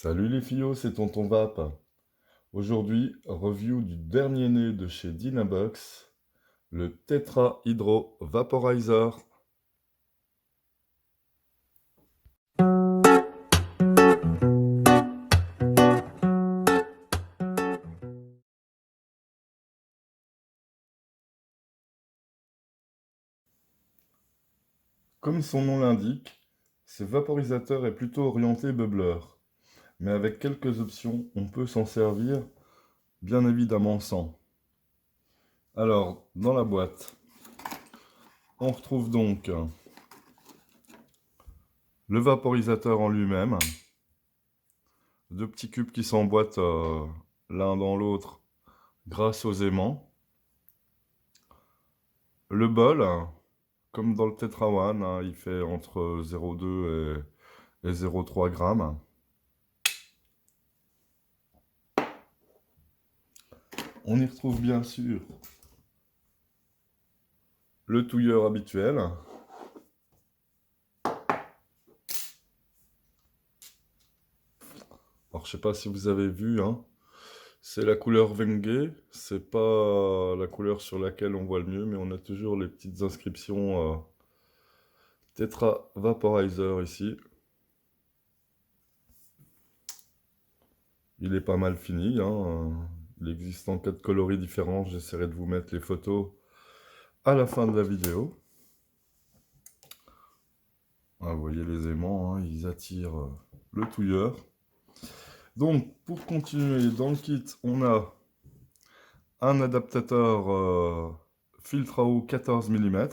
Salut les fillots, c'est Tonton Vap. Aujourd'hui, review du dernier né de chez Dynabox, le Tetra Hydro Vaporizer. Comme son nom l'indique, ce vaporisateur est plutôt orienté bubbleur, mais avec quelques options, on peut s'en servir, bien évidemment sans. Alors, dans la boîte, on retrouve donc le vaporisateur en lui-même, deux petits cubes qui s'emboîtent l'un dans l'autre grâce aux aimants. Le bol, comme dans le Tetra One, hein, il fait entre 0,2 et 0,3 grammes. On y retrouve bien sûr le touilleur habituel. Alors, je sais pas si vous avez vu, hein, c'est la couleur Wenge. C'est pas la couleur sur laquelle on voit le mieux, mais on a toujours les petites inscriptions Tetra Vaporizer ici. Il est pas mal fini, hein. Il existe en 4 coloris différents. J'essaierai de vous mettre les photos à la fin de la vidéo. Ah, vous voyez les aimants, hein, ils attirent le touilleur. Donc, pour continuer, dans le kit, on a un adaptateur filtre à eau 14 mm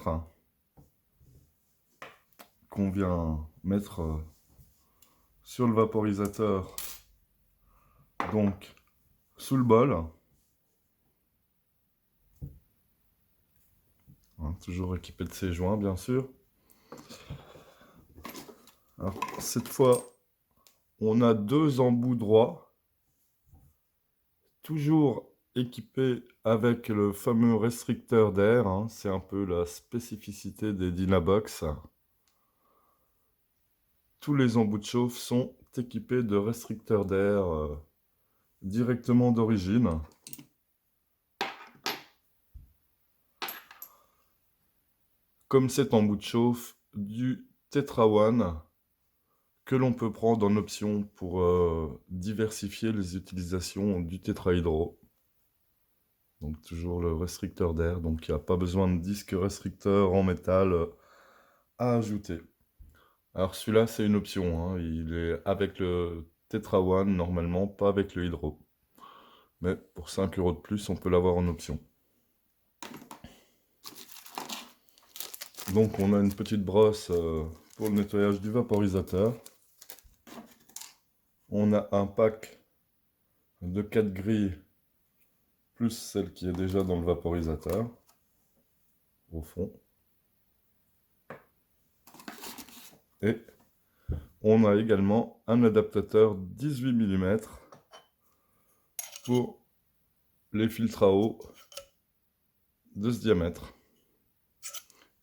qu'on vient mettre sur le vaporisateur, donc sous le bol. Hein, toujours équipé de ses joints, bien sûr. Alors, cette fois, on a deux embouts droits, toujours équipés avec le fameux restricteur d'air. Hein, c'est un peu la spécificité des Dynabox. Tous les embouts de chauffe sont équipés de restricteurs d'air directement d'origine. Comme cet embout de chauffe du Tetra One que l'on peut prendre en option pour diversifier les utilisations du Tetra Hydro. Donc toujours le restricteur d'air, donc il n'y a pas besoin de disque restricteur en métal à ajouter. Alors celui-là c'est une option, hein. Il est avec le Tetra One normalement, pas avec le Hydro. Mais pour 5 € de plus, on peut l'avoir en option. Donc on a une petite brosse pour le nettoyage du vaporisateur. On a un pack de 4 grilles, plus celle qui est déjà dans le vaporisateur, au fond. Et on a également un adaptateur 18 mm pour les filtres à eau de ce diamètre.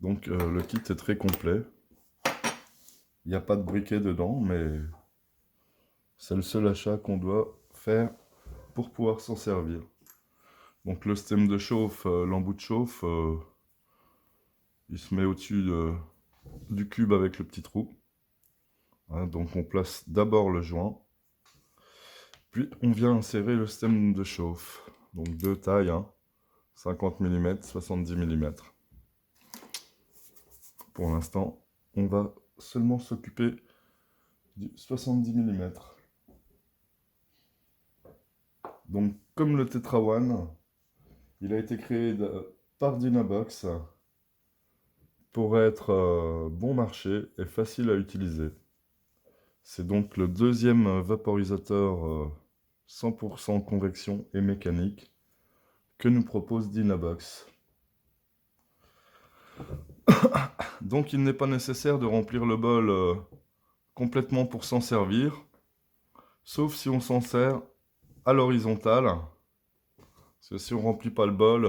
Donc le kit est très complet. Il n'y a pas de briquet dedans, mais c'est le seul achat qu'on doit faire pour pouvoir s'en servir. Donc le stem de chauffe, l'embout de chauffe, il se met au-dessus du cube avec le petit trou. Hein, donc on place d'abord le joint, puis on vient insérer le stem de chauffe. Donc deux tailles, hein, 50 mm, 70 mm. Pour l'instant, on va seulement s'occuper du 70 mm. Donc comme le Tetra One, il a été créé par Dynabox pour être bon marché et facile à utiliser. C'est donc le deuxième vaporisateur 100% convection et mécanique que nous propose Dynabox. Donc il n'est pas nécessaire de remplir le bol complètement pour s'en servir, sauf si on s'en sert à l'horizontale. Parce que si on ne remplit pas le bol,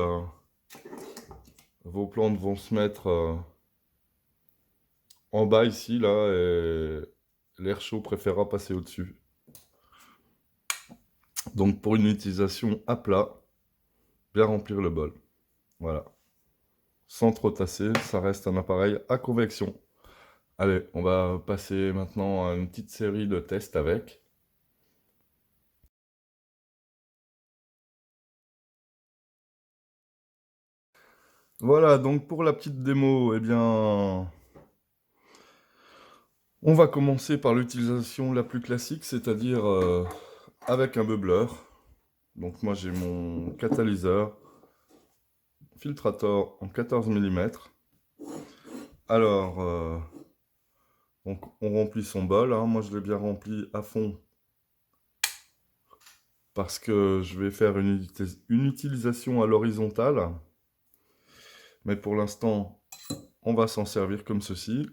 vos plantes vont se mettre en bas ici, là, et l'air chaud préférera passer au-dessus. Donc pour une utilisation à plat, bien remplir le bol. Voilà. Sans trop tasser, ça reste un appareil à convection. Allez, on va passer maintenant à une petite série de tests avec. Voilà, donc pour la petite démo, eh bien, on va commencer par l'utilisation la plus classique, c'est-à-dire avec un bubbleur. Donc moi j'ai mon catalyseur Filtrator en 14 mm. Alors, donc on remplit son bol, hein. Moi je l'ai bien rempli à fond parce que je vais faire une utilisation à l'horizontale. Mais pour l'instant, on va s'en servir comme ceci.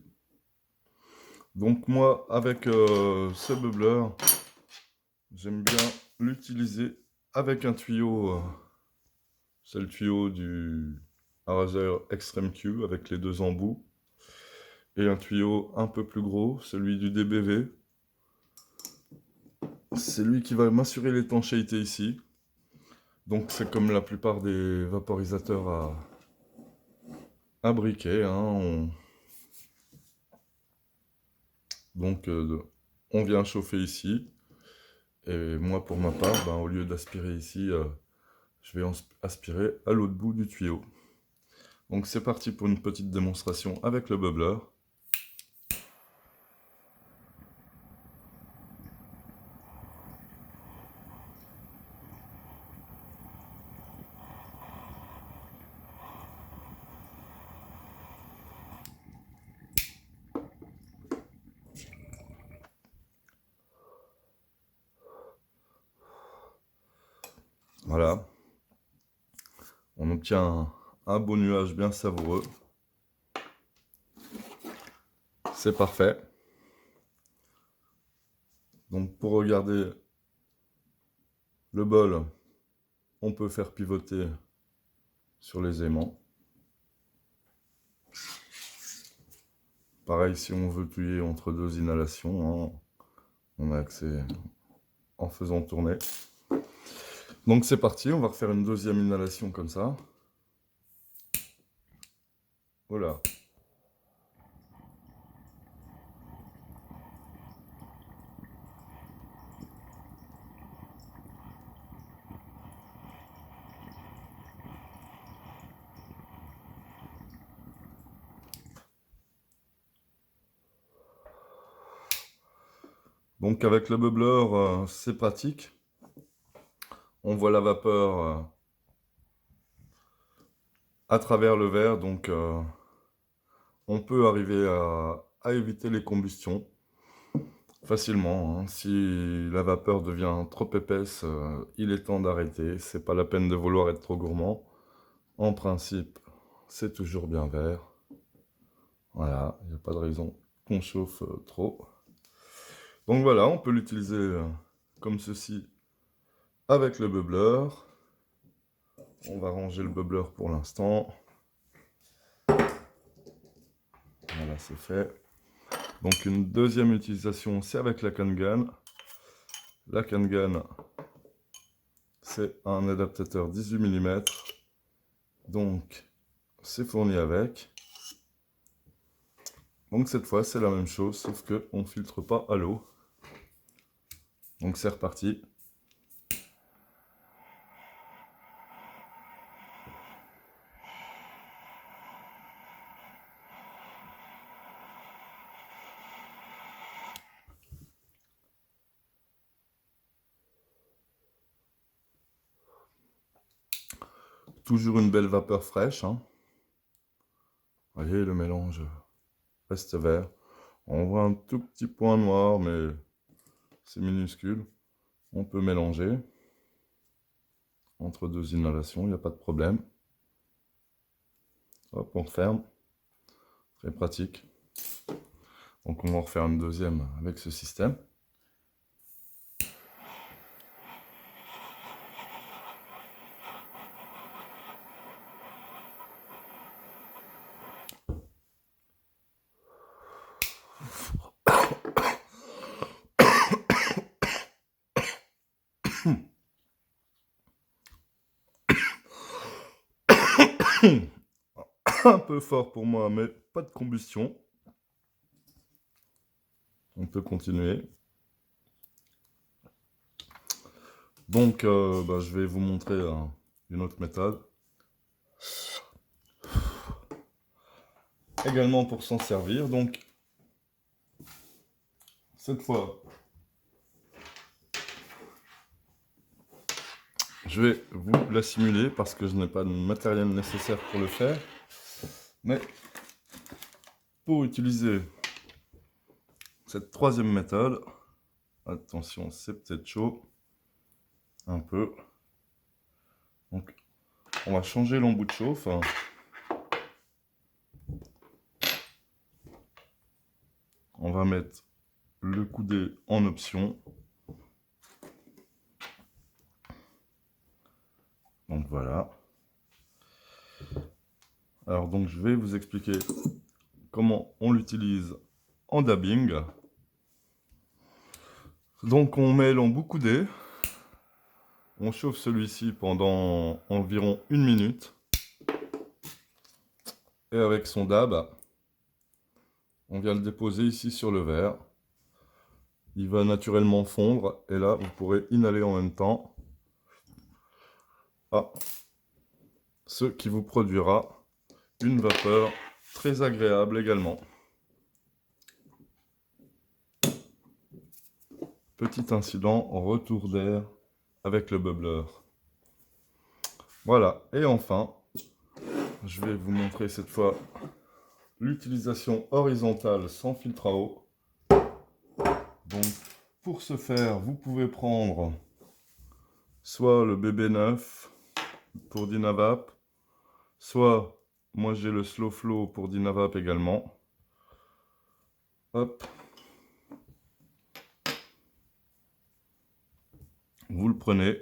Donc moi, avec ce bubbleur, j'aime bien l'utiliser avec un tuyau. C'est le tuyau du Razer Extreme Q avec les deux embouts. Et un tuyau un peu plus gros, celui du DBV. C'est lui qui va m'assurer l'étanchéité ici. Donc c'est comme la plupart des vaporisateurs à briquet, hein. Donc on vient chauffer ici. Et moi pour ma part, ben, au lieu d'aspirer ici, je vais aspirer à l'autre bout du tuyau. Donc c'est parti pour une petite démonstration avec le bubbler. Voilà. On obtient un beau nuage bien savoureux. C'est parfait. Donc pour regarder le bol, on peut faire pivoter sur les aimants. Pareil, si on veut plier entre deux inhalations, hein, on a accès en faisant tourner. Donc c'est parti, on va refaire une deuxième inhalation comme ça. Voilà. Donc avec le bubbler, c'est pratique. On voit la vapeur à travers le verre, donc on peut arriver à éviter les combustions facilement, hein. Si la vapeur devient trop épaisse, il est temps d'arrêter. C'est pas la peine de vouloir être trop gourmand. En principe, c'est toujours bien vert. Voilà, il n'y a pas de raison qu'on chauffe trop. Donc voilà, on peut l'utiliser comme ceci avec le bubbler. On va ranger le bubbler pour l'instant. Voilà, c'est fait. Donc une deuxième utilisation, c'est avec la Kangan. La Kangan, c'est un adaptateur 18 mm. Donc, c'est fourni avec. Donc cette fois, c'est la même chose, sauf qu'on ne filtre pas à l'eau. Donc c'est reparti. Toujours une belle vapeur fraîche, hein. Vous voyez, le mélange reste vert. On voit un tout petit point noir, mais c'est minuscule. On peut mélanger entre deux inhalations, il n'y a pas de problème. Hop, on referme. Très pratique. Donc on va en refaire une deuxième avec ce système. Un peu fort pour moi, mais pas de combustion. On peut continuer. Donc, je vais vous montrer une autre méthode. Également pour s'en servir. Donc, cette fois, je vais vous la simuler parce que je n'ai pas de matériel nécessaire pour le faire. Mais pour utiliser cette troisième méthode, attention, c'est peut-être chaud, un peu. Donc, on va changer l'embout de chauffe. On va mettre le coudé en option. Donc voilà. Alors donc je vais vous expliquer comment on l'utilise en dabbing. Donc on met l'embout coudé. On chauffe celui-ci pendant environ 1 minute. Et avec son dab, on vient le déposer ici sur le verre. Il va naturellement fondre et là vous pourrez inhaler en même temps. Ce qui vous produira une vapeur très agréable également. Petit incident, retour d'air avec le bubbler. Voilà, et enfin, je vais vous montrer cette fois l'utilisation horizontale sans filtre à eau. Donc, pour ce faire, vous pouvez prendre soit le BB9 pour Dynavap, soit moi j'ai le Slow Flow pour Dynavap également. Hop. Vous le prenez,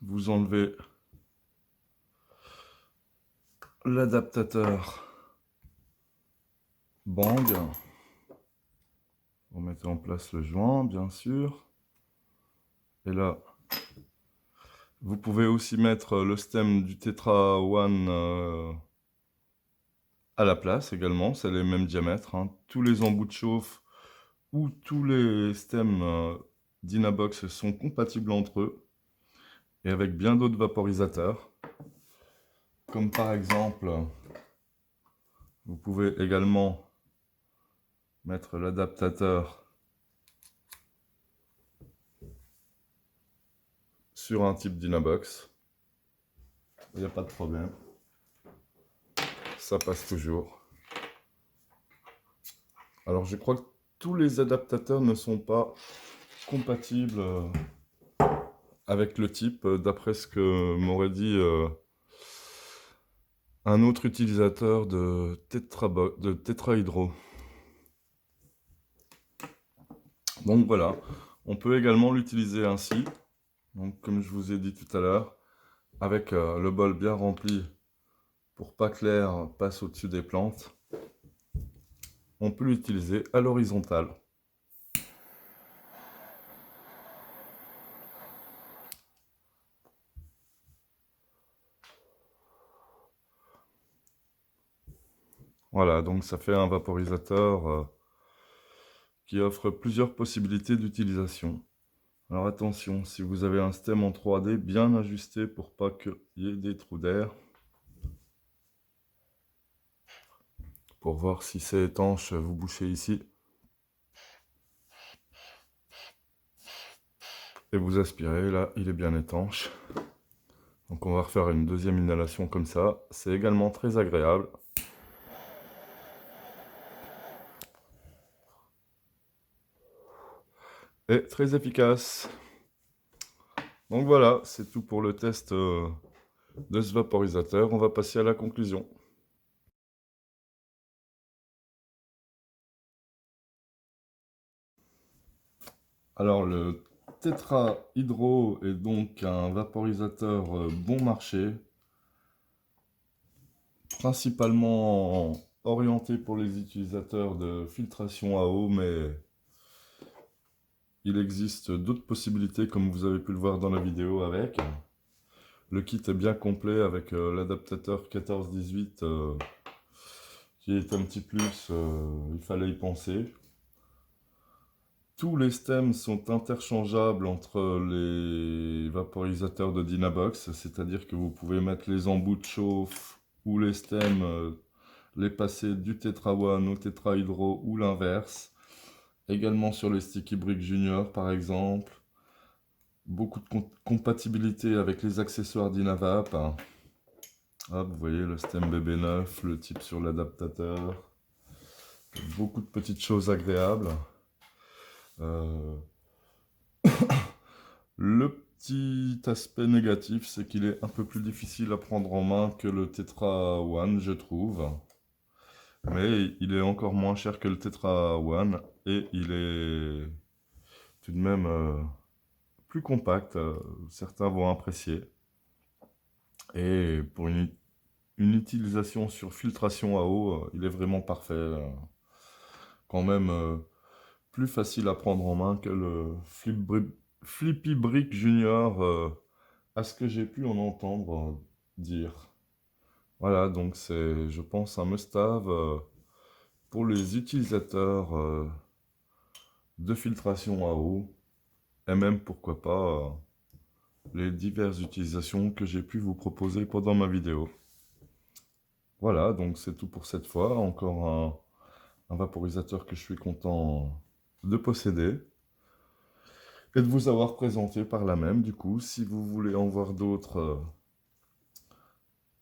vous enlevez l'adaptateur Bang, vous mettez en place le joint bien sûr, et là vous pouvez aussi mettre le stem du Tetra One à la place également, c'est les mêmes diamètres, hein. Tous les embouts de chauffe ou tous les stems Dynabox sont compatibles entre eux, et avec bien d'autres vaporisateurs, comme par exemple, vous pouvez également mettre l'adaptateur sur un type Dynabox, il n'y a pas de problème, ça passe toujours. Alors je crois que tous les adaptateurs ne sont pas compatibles avec le type, d'après ce que m'aurait dit un autre utilisateur de tétrahydro. Donc voilà, on peut également l'utiliser ainsi, donc comme je vous ai dit tout à l'heure, avec le bol bien rempli pour pas que l'air passe au-dessus des plantes. On peut l'utiliser à l'horizontale. Voilà, donc ça fait un vaporisateur qui offre plusieurs possibilités d'utilisation. Alors attention, si vous avez un stem en 3D bien ajusté pour pas qu'il y ait des trous d'air. Pour voir si c'est étanche, vous bouchez ici. Et vous aspirez, là il est bien étanche. Donc on va refaire une deuxième inhalation comme ça. C'est également très agréable. Et très efficace. Donc voilà, c'est tout pour le test de ce vaporisateur. On va passer à la conclusion. Alors le Tetra Hydro est donc un vaporisateur bon marché, principalement orienté pour les utilisateurs de filtration à eau, mais il existe d'autres possibilités comme vous avez pu le voir dans la vidéo avec. Le kit est bien complet avec l'adaptateur 14-18 qui est un petit plus, il fallait y penser. Tous les stems sont interchangeables entre les vaporisateurs de Dynabox, c'est-à-dire que vous pouvez mettre les embouts de chauffe ou les stems, les passer du Tetra One au Tetra Hydro ou l'inverse. Également sur les Sticky Brick Junior par exemple. Beaucoup de compatibilité avec les accessoires Dynavap. Ah, vous voyez le stem BB9, le type sur l'adaptateur. Beaucoup de petites choses agréables. Le petit aspect négatif, c'est qu'il est un peu plus difficile à prendre en main que le Tetra One, je trouve. Mais il est encore moins cher que le Tetra One et il est tout de même plus compact. Certains vont apprécier. Et pour une utilisation sur filtration à eau, il est vraiment parfait. Quand même plus facile à prendre en main que le Flippy Brick Junior, à ce que j'ai pu en entendre dire. Voilà, donc c'est, je pense, un must-have pour les utilisateurs de filtration à eau, et même, pourquoi pas, les diverses utilisations que j'ai pu vous proposer pendant ma vidéo. Voilà, donc c'est tout pour cette fois. Encore un vaporisateur que je suis content de posséder et de vous avoir présenté par là même. Du coup, si vous voulez en voir d'autres,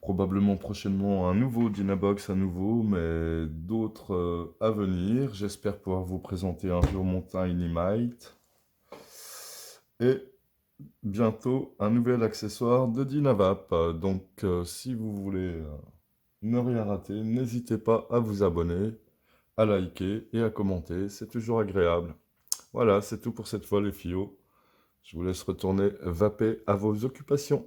probablement prochainement un nouveau Dynabox à nouveau, mais d'autres à venir. J'espère pouvoir vous présenter un jour mon Tiny Mite. Et bientôt un nouvel accessoire de Dynavap. Donc si vous voulez ne rien rater, n'hésitez pas à vous abonner, à liker et à commenter, c'est toujours agréable. Voilà, c'est tout pour cette fois les filles. Je vous laisse retourner vaper à vos occupations.